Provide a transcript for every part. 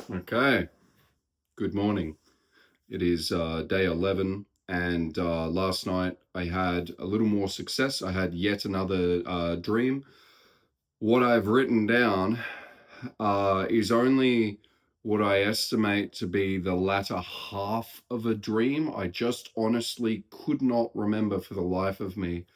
Okay, good morning. It is day 11, and last night I had a little more success. I had yet another dream. What I've written down is only what I estimate to be the latter half of a dream. I just honestly could not remember for the life of me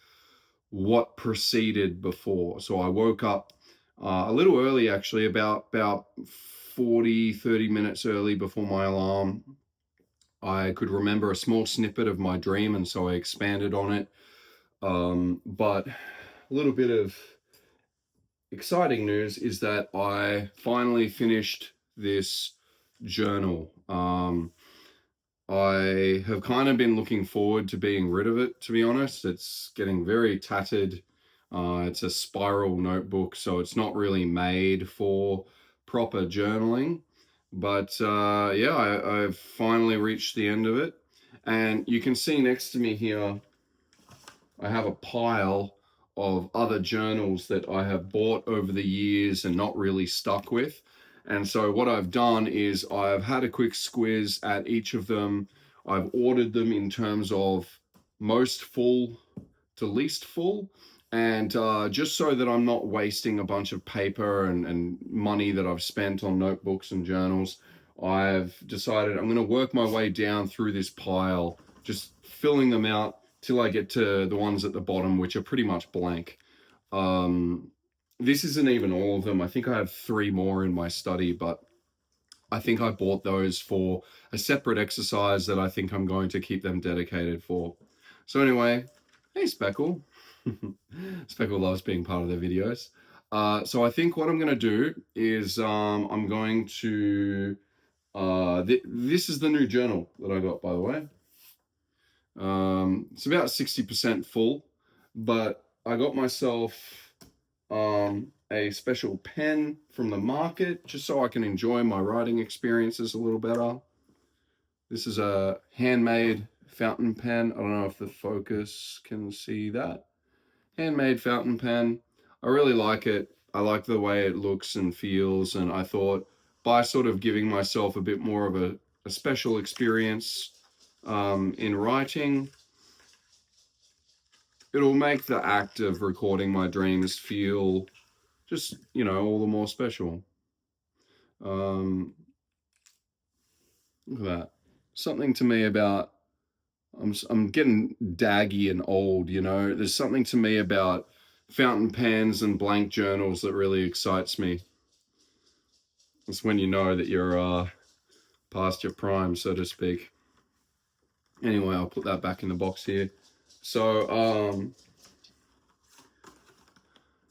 what preceded before. So I woke up a little early, actually, about 30 minutes early before my alarm. I could remember a small snippet of my dream, and so I expanded on it. But a little bit of exciting news is that I finally finished this journal. I have kind of been looking forward to being rid of it, to be honest. It's getting very tattered. It's a spiral notebook, so it's not really made for proper journaling. But yeah, I've finally reached the end of it. And you can see next to me here, I have a pile of other journals that I have bought over the years and not really stuck with. And so what I've done is I've had a quick squiz at each of them. I've ordered them in terms of most full to least full. And just so that I'm not wasting a bunch of paper and money that I've spent on notebooks and journals, I've decided I'm going to work my way down through this pile, just filling them out till I get to the ones at the bottom, which are pretty much blank. This isn't even all of them. I think I have 3 more in my study, but I think I bought those for a separate exercise that I think I'm going to keep them dedicated for. So anyway, hey Speckle. Speckle loves being part of their videos. So I think what I'm going to do is I'm going to... this is the new journal that I got, by the way. It's about 60% full, but I got myself a special pen from the market just so I can enjoy my writing experiences a little better. This is a handmade fountain pen. I don't know if the focus can see that. Handmade fountain pen. I really like it. I like the way it looks and feels, and I thought by sort of giving myself a bit more of a special experience in writing, it'll make the act of recording my dreams feel just, all the more special. Look at that. Something to me about, I'm getting daggy and old, There's something to me about fountain pens and blank journals that really excites me. It's when you know that you're past your prime, so to speak. Anyway, I'll put that back in the box here. So,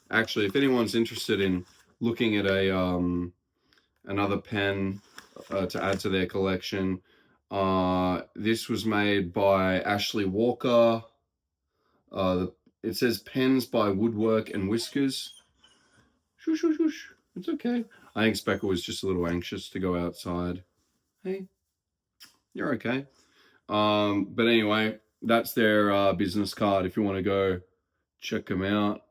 actually, if anyone's interested in looking at another pen to add to their collection, this was made by Ashley Walker. It says pens by Woodwork and Whiskers. Shush, shush, shush. It's okay. I think Speckle was just a little anxious to go outside. Hey, you're okay. But anyway, that's their business card if you want to go check them out.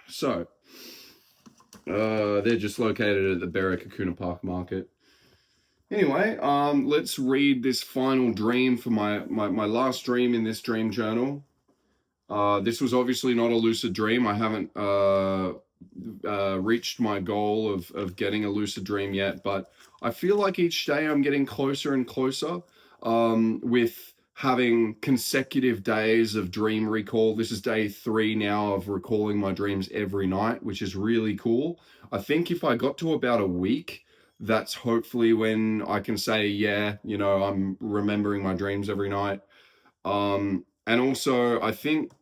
So, they're just located at the Berwick Akuna Park Market. Anyway, let's read this final dream for my last dream in this dream journal. This was obviously not a lucid dream. I haven't reached my goal of getting a lucid dream yet, but I feel like each day I'm getting closer and closer with having consecutive days of dream recall. This is day 3 now of recalling my dreams every night, which is really cool. I think if I got to about a week, that's hopefully when I can say, yeah, I'm remembering my dreams every night. And also, I think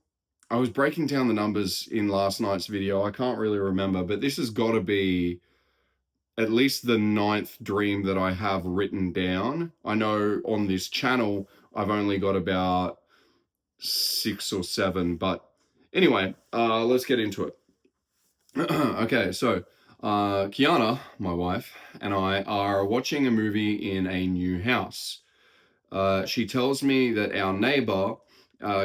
I was breaking down the numbers in last night's video. I can't really remember, but this has got to be at least the 9th dream that I have written down. I know on this channel, I've only got about 6 or 7, but anyway, let's get into it. Okay, so Kiana, my wife, and I are watching a movie in a new house. She tells me that our neighbor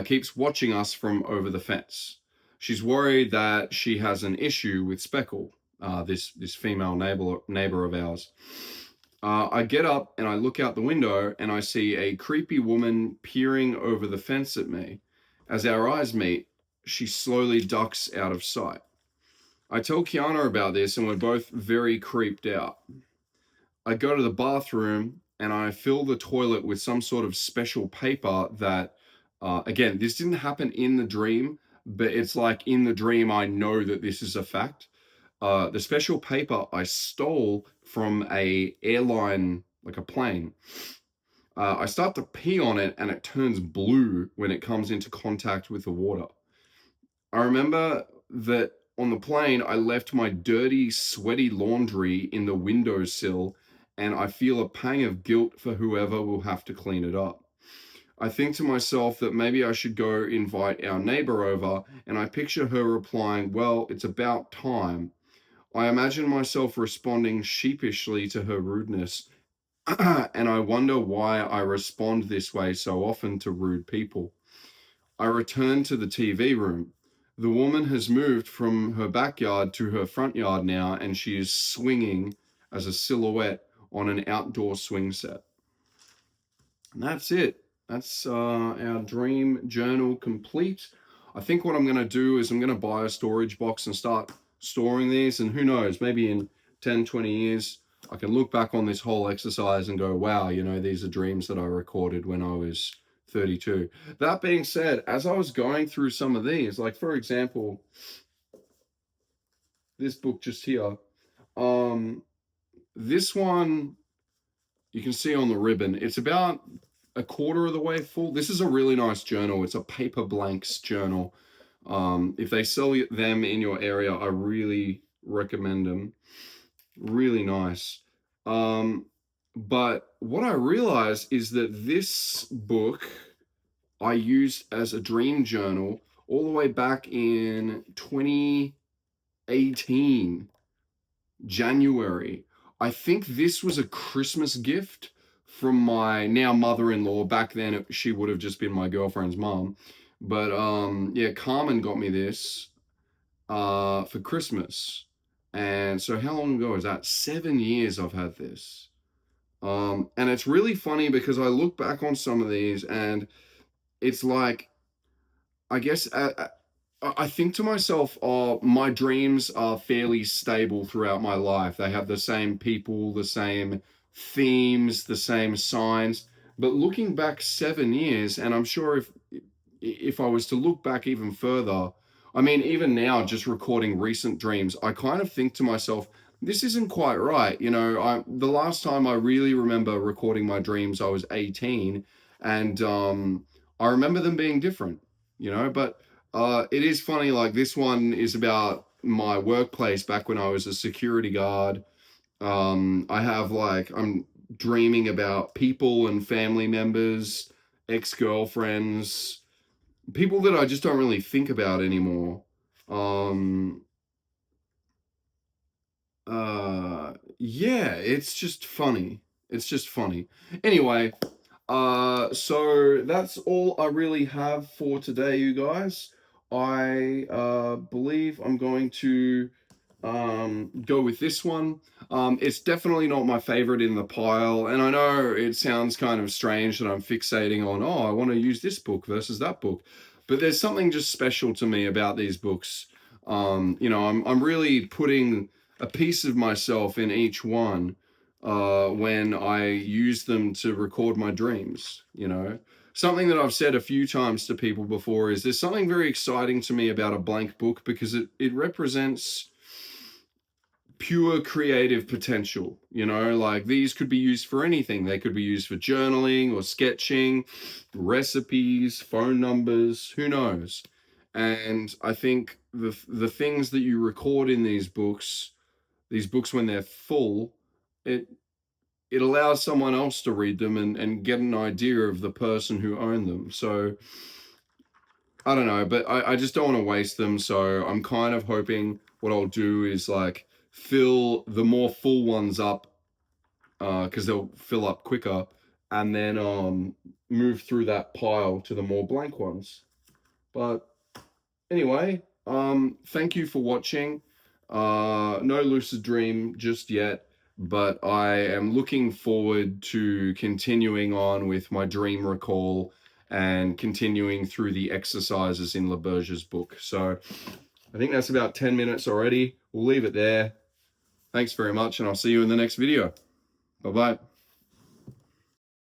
keeps watching us from over the fence. She's worried that she has an issue with Speckle. this female neighbor of ours. I get up and I look out the window and I see a creepy woman peering over the fence at me. As our eyes meet, she slowly ducks out of sight. I tell Kiana about this and we're both very creeped out. I go to the bathroom and I fill the toilet with some sort of special paper that, again, this didn't happen in the dream, but it's like in the dream, I know that this is a fact. The special paper I stole from a airline, like a plane. I start to pee on it and it turns blue when it comes into contact with the water. I remember that on the plane, I left my dirty, sweaty laundry in the windowsill, and I feel a pang of guilt for whoever will have to clean it up. I think to myself that maybe I should go invite our neighbor over, and I picture her replying, "Well, it's about time." I imagine myself responding sheepishly to her rudeness, and I wonder why I respond this way so often to rude people. I return to the TV room. The woman has moved from her backyard to her front yard now, and she is swinging as a silhouette on an outdoor swing set. And that's it. That's our dream journal complete. I think what I'm going to do is I'm going to buy a storage box and start storing these. And who knows, maybe in 10, 20 years, I can look back on this whole exercise and go, wow, you know, these are dreams that I recorded when I was 32. That being said, as I was going through some of these, like for example, this book just here, this one you can see on the ribbon, it's about a quarter of the way full. This is a really nice journal. It's a Paper Blanks journal. If they sell them in your area, I really recommend them. Really nice. But what I realized is that this book I used as a dream journal all the way back in 2018, January. I think this was a Christmas gift from my now mother-in-law. Back then, she would have just been my girlfriend's mom. But yeah, Carmen got me this for Christmas. And so how long ago is that? 7 years I've had this. And it's really funny because I look back on some of these and it's like, I guess I think to myself, oh, my dreams are fairly stable throughout my life. They have the same people, the same themes, the same signs. But looking back 7 years, and I'm sure if I was to look back even further, I mean, even now, just recording recent dreams, I kind of think to myself, this isn't quite right. You know, the last time I really remember recording my dreams, I was 18, and I remember them being different. You know, but it is funny. Like this one is about my workplace back when I was a security guard. I have like I'm dreaming about people and family members, ex-girlfriends, people that I just don't really think about anymore. Um, yeah, it's just funny. It's just funny. Anyway, so that's all I really have for today, you guys. I believe I'm going to go with this one. It's definitely not my favorite in the pile, and I know it sounds kind of strange that I'm fixating on, oh, I want to use this book versus that book, but there's something just special to me about these books. You know, I'm really putting a piece of myself in each one when I use them to record my dreams. You know, something that I've said a few times to people before is there's something very exciting to me about a blank book because it represents pure creative potential. You know, like these could be used for anything. They could be used for journaling or sketching, recipes, phone numbers, who knows. And I think the things that you record in these books when they're full, it allows someone else to read them and get an idea of the person who owned them. So I don't know, but I just don't want to waste them. So I'm kind of hoping what I'll do is like fill the more full ones up because they'll fill up quicker, and then move through that pile to the more blank ones. But anyway, thank you for watching. No lucid dream just yet, but I am looking forward to continuing on with my dream recall and continuing through the exercises in LaBerge's book. So I think that's about 10 minutes already. We'll leave it there. Thanks very much, and I'll see you in the next video. Bye-bye.